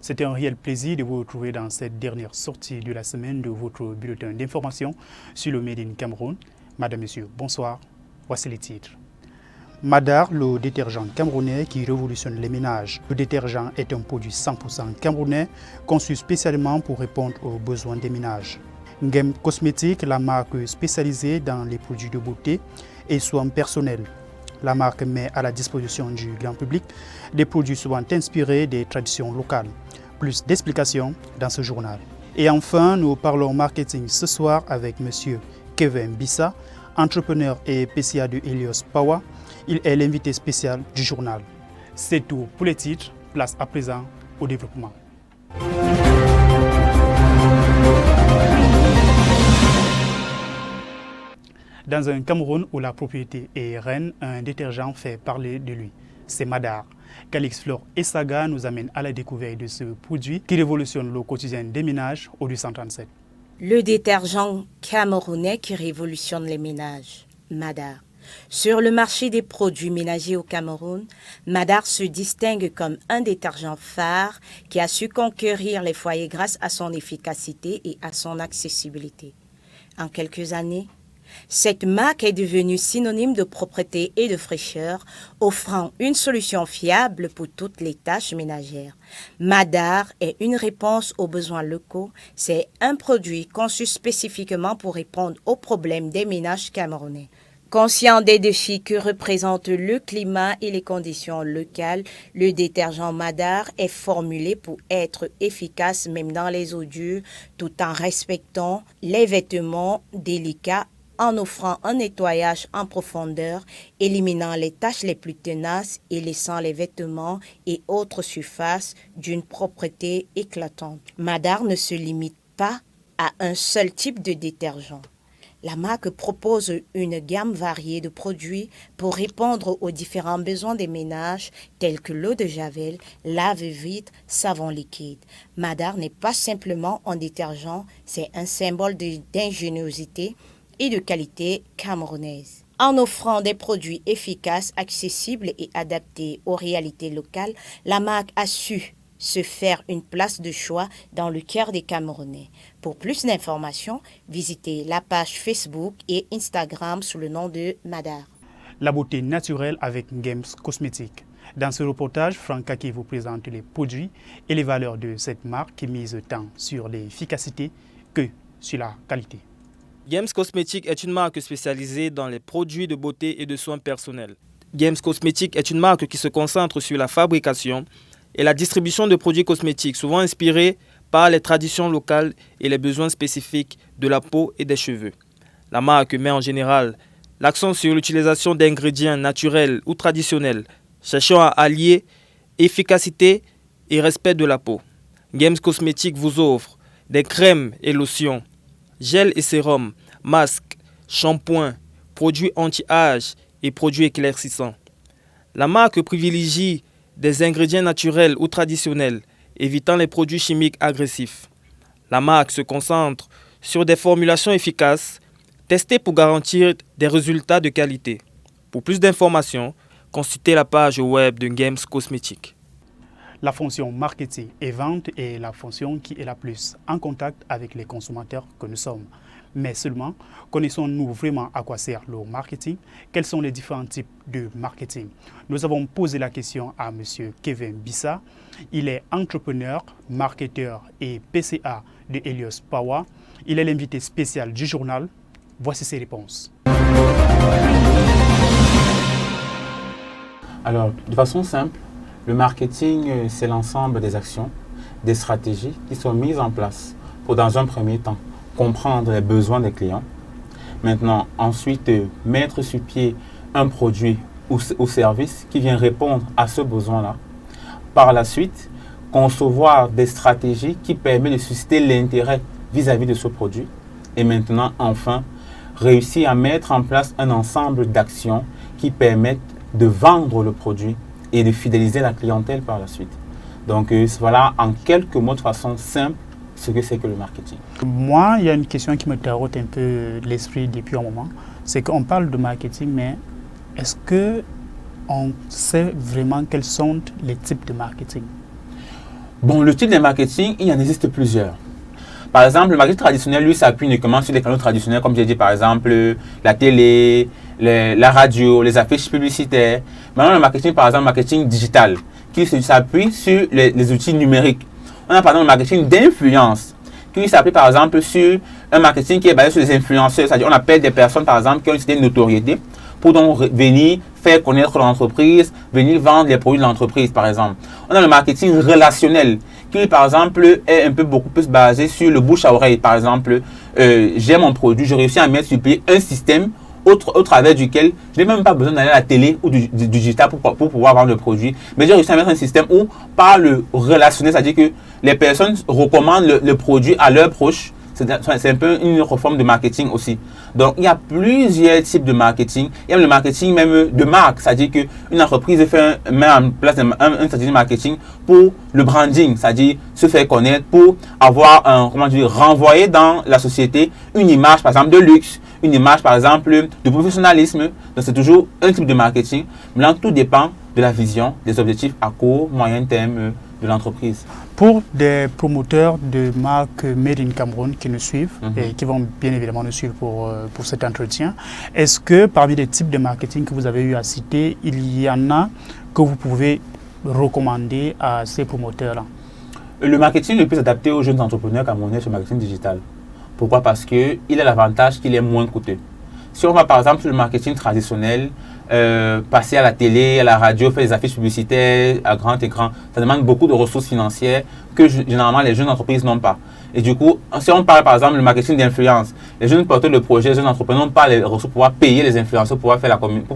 C'est un réel plaisir de vous retrouver dans cette dernière sortie de la semaine de votre bulletin d'information sur le Made in Cameroun. Madame, Monsieur, bonsoir. Voici les titres. Madar, le détergent camerounais qui révolutionne les ménages. Le détergent est un produit 100% camerounais conçu spécialement pour répondre aux besoins des ménages. Ngem Cosmétique, la marque spécialisée dans les produits de beauté et soins personnels. La marque met à la disposition du grand public des produits souvent inspirés des traditions locales. Plus d'explications dans ce journal. Et enfin, nous parlons marketing ce soir avec M. Kevin Bissa, entrepreneur et PCA de Helios Power. Il est l'invité spécial du journal. C'est tout pour les titres. Place à présent au développement. Dans un Cameroun où la propriété est reine, un détergent fait parler de lui. C'est Madar. Calix Flore et Saga nous amènent à la découverte de ce produit qui révolutionne le quotidien des ménages au 237. Le détergent camerounais qui révolutionne les ménages, Madar. Sur le marché des produits ménagers au Cameroun, Madar se distingue comme un détergent phare qui a su conquérir les foyers grâce à son efficacité et à son accessibilité. En quelques années, cette marque est devenue synonyme de propreté et de fraîcheur, offrant une solution fiable pour toutes les tâches ménagères. Madar est une réponse aux besoins locaux. C'est un produit conçu spécifiquement pour répondre aux problèmes des ménages camerounais. Conscient des défis que représentent le climat et les conditions locales, le détergent Madar est formulé pour être efficace même dans les eaux dures, tout en respectant les vêtements délicats, en offrant un nettoyage en profondeur, éliminant les taches les plus tenaces et laissant les vêtements et autres surfaces d'une propreté éclatante. Madar ne se limite pas à un seul type de détergent. La marque propose une gamme variée de produits pour répondre aux différents besoins des ménages tels que l'eau de javel, lave-vitre, savon liquide. Madar n'est pas simplement un détergent, c'est un symbole d'ingéniosité et de qualité camerounaise. En offrant des produits efficaces, accessibles et adaptés aux réalités locales, la marque a su se faire une place de choix dans le cœur des Camerounais. Pour plus d'informations, visitez la page Facebook et Instagram sous le nom de Madar. La beauté naturelle avec Games Cosmétique. Dans ce reportage, Franck Kaki vous présente les produits et les valeurs de cette marque qui mise tant sur l'efficacité que sur la qualité. Games Cosmétique est une marque spécialisée dans les produits de beauté et de soins personnels. Games Cosmétique est une marque qui se concentre sur la fabrication et la distribution de produits cosmétiques, souvent inspirés par les traditions locales et les besoins spécifiques de la peau et des cheveux. La marque met en général l'accent sur l'utilisation d'ingrédients naturels ou traditionnels, cherchant à allier efficacité et respect de la peau. Games Cosmétique vous offre des crèmes et lotions, gel et sérum, masques, shampoings, produits anti-âge et produits éclaircissants. La marque privilégie des ingrédients naturels ou traditionnels, évitant les produits chimiques agressifs. La marque se concentre sur des formulations efficaces, testées pour garantir des résultats de qualité. Pour plus d'informations, consultez la page web de Games Cosmétique. La fonction marketing et vente est la fonction qui est la plus en contact avec les consommateurs que nous sommes. Mais seulement, connaissons-nous vraiment à quoi sert le marketing? Quels sont les différents types de marketing? Nous avons posé la question à M. Kevin Bissa. Il est entrepreneur, marketeur et PCA de Helios Power. Il est l'invité spécial du journal. Voici ses réponses. Alors, de façon simple, le marketing, c'est l'ensemble des actions, des stratégies qui sont mises en place pour, dans un premier temps, comprendre les besoins des clients. Maintenant, ensuite, mettre sur pied un produit ou service qui vient répondre à ce besoin-là. Par la suite, concevoir des stratégies qui permettent de susciter l'intérêt vis-à-vis de ce produit. Et maintenant, enfin, réussir à mettre en place un ensemble d'actions qui permettent de vendre le produit et de fidéliser la clientèle par la suite. Donc voilà en quelques mots de façon simple ce que c'est que le marketing. Moi, il y a une question qui me tarote un peu l'esprit depuis un moment. C'est qu'on parle de marketing, mais est-ce qu'on sait vraiment quels sont les types de marketing? Bon, le type de marketing, il y en existe plusieurs. Par exemple, le marketing traditionnel, lui, s'appuie uniquement sur les canaux traditionnels, comme j'ai dit, par exemple, la télé, la radio, les affiches publicitaires. Maintenant, le marketing, par exemple, le marketing digital, qui s'appuie sur les outils numériques. On a par exemple le marketing d'influence, qui s'appuie par exemple sur un marketing qui est basé sur les influenceurs. C'est-à-dire on appelle des personnes par exemple qui ont une certaine notoriété pour donc venir faire connaître l'entreprise, venir vendre les produits de l'entreprise par exemple. On a le marketing relationnel, qui par exemple est un peu beaucoup plus basé sur le bouche à oreille. Par exemple, j'ai mon produit, je réussis à mettre sur pied un système au travers duquel je n'ai même pas besoin d'aller à la télé ou du digital pour pouvoir vendre le produit. Mais j'ai réussi à mettre un système où, par le relationnel, c'est-à-dire que les personnes recommandent le produit à leurs proches. C'est un peu une forme de marketing aussi. Donc, il y a plusieurs types de marketing. Il y a le marketing même de marque, c'est-à-dire qu'une entreprise met en place une stratégie de marketing pour le branding, c'est-à-dire se faire connaître, pour avoir renvoyer dans la société une image, par exemple, de luxe, une image, par exemple, de professionnalisme. Donc, c'est toujours un type de marketing. Mais là, tout dépend de la vision, des objectifs à court, moyen terme de l'entreprise. Pour des promoteurs de marques Made in Cameroun qui nous suivent et qui vont bien évidemment nous suivre pour cet entretien, est-ce que parmi les types de marketing que vous avez eu à citer, il y en a que vous pouvez recommander à ces promoteurs-là? Le marketing le plus adapté aux jeunes entrepreneurs camerounais, c'est le marketing digital. Pourquoi? Parce qu'il a l'avantage qu'il est moins coûteux. Si on va par exemple sur le marketing traditionnel, passer à la télé, à la radio, faire des affiches publicitaires à grand écran, ça demande beaucoup de ressources financières que généralement les jeunes entreprises n'ont pas. Et du coup, si on parle par exemple du marketing d'influence, les jeunes porteurs de projets, les jeunes entrepreneurs n'ont pas les ressources pour pouvoir payer les influenceurs pour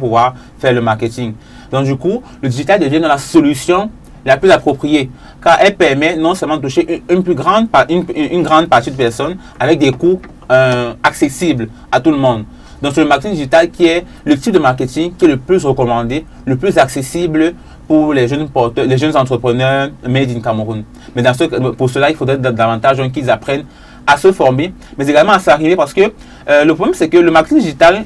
pouvoir faire le marketing. Donc du coup, le digital devient la solution la plus appropriée, car elle permet non seulement de toucher une grande partie de personnes avec des coûts accessibles à tout le monde. Donc, c'est le marketing digital qui est le type de marketing qui est le plus recommandé, le plus accessible pour les jeunes entrepreneurs made in Cameroun. Mais pour cela, il faudrait davantage qu'ils apprennent à se former, mais également à s'arriver parce que le problème, c'est que le marketing digital,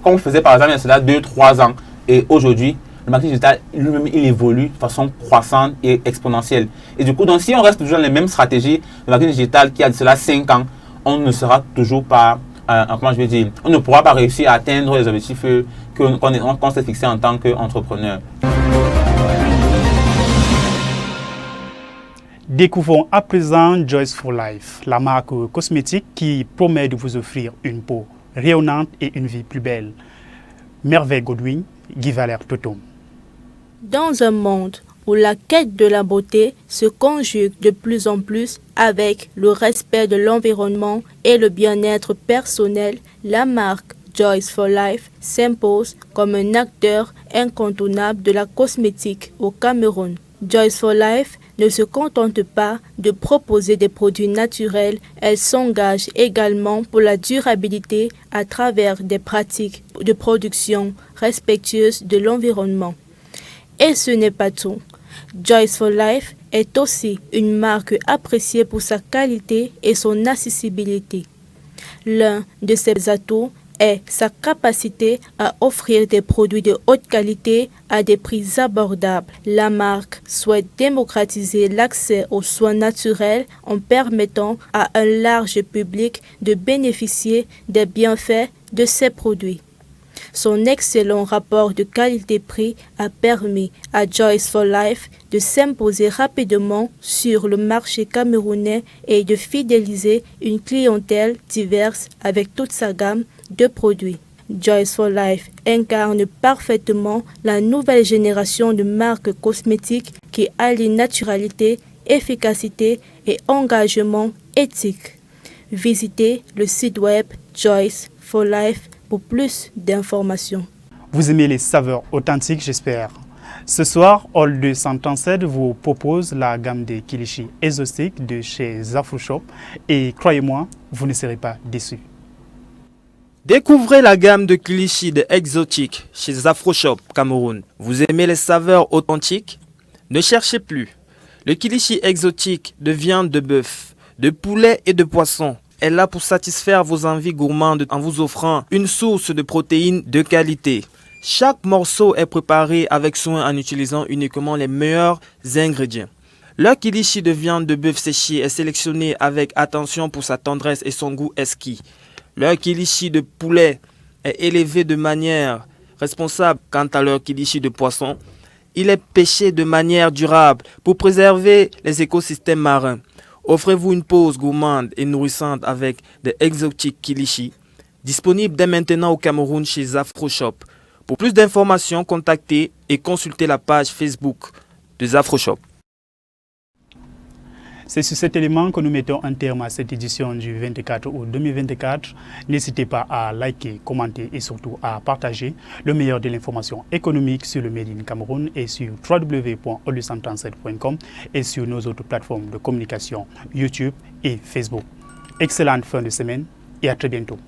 comme on faisait par exemple il y a cela 2-3 ans, et aujourd'hui, le marketing digital lui-même, il évolue de façon croissante et exponentielle. Et du coup, donc, si on reste toujours dans les mêmes stratégies, le marketing digital qui a de cela 5 ans, on ne sera toujours pas on ne pourra pas réussir à atteindre les objectifs qu'on s'est fixés en tant qu'entrepreneur. Découvrons à présent Joyce for Life, la marque cosmétique qui promet de vous offrir une peau rayonnante et une vie plus belle. Merveille Godwin, Guy Valère Totom. Dans un monde où la quête de la beauté se conjugue de plus en plus avec le respect de l'environnement et le bien-être personnel, la marque Joyce for Life s'impose comme un acteur incontournable de la cosmétique au Cameroun. Joyce for Life ne se contente pas de proposer des produits naturels, elle s'engage également pour la durabilité à travers des pratiques de production respectueuses de l'environnement. Et ce n'est pas tout. Joyce for Life est aussi une marque appréciée pour sa qualité et son accessibilité. L'un de ses atouts est sa capacité à offrir des produits de haute qualité à des prix abordables. La marque souhaite démocratiser l'accès aux soins naturels en permettant à un large public de bénéficier des bienfaits de ses produits. Son excellent rapport de qualité-prix a permis à Joyce for Life de s'imposer rapidement sur le marché camerounais et de fidéliser une clientèle diverse avec toute sa gamme de produits. Joyce for Life incarne parfaitement la nouvelle génération de marques cosmétiques qui allient naturalité, efficacité et engagement éthique. Visitez le site web Joyce for Life pour plus d'informations. Vous aimez les saveurs authentiques, j'espère. Ce soir, Hall 237 vous propose la gamme des kilichis exotiques de chez Afroshop et croyez-moi, vous ne serez pas déçus. Découvrez la gamme de kilichis de exotiques chez Afroshop Cameroun. Vous aimez les saveurs authentiques? Ne cherchez plus. Le kilichi exotique de viande de bœuf, de poulet et de poisson est là pour satisfaire vos envies gourmandes en vous offrant une source de protéines de qualité. Chaque morceau est préparé avec soin en utilisant uniquement les meilleurs ingrédients. Leur kilichi de viande de bœuf séché est sélectionné avec attention pour sa tendresse et son goût exquis. Leur kilichi de poulet est élevé de manière responsable. Quant à leur kilichi de poisson, il est pêché de manière durable pour préserver les écosystèmes marins. Offrez-vous une pause gourmande et nourrissante avec des exotiques kilichi, disponibles dès maintenant au Cameroun chez Zafroshop. Pour plus d'informations, contactez et consultez la page Facebook de Zafroshop. C'est sur cet élément que nous mettons un terme à cette édition du 24 août 2024. N'hésitez pas à liker, commenter et surtout à partager le meilleur de l'information économique sur le Made in Cameroun et sur www.olu137.com et sur nos autres plateformes de communication YouTube et Facebook. Excellente fin de semaine et à très bientôt.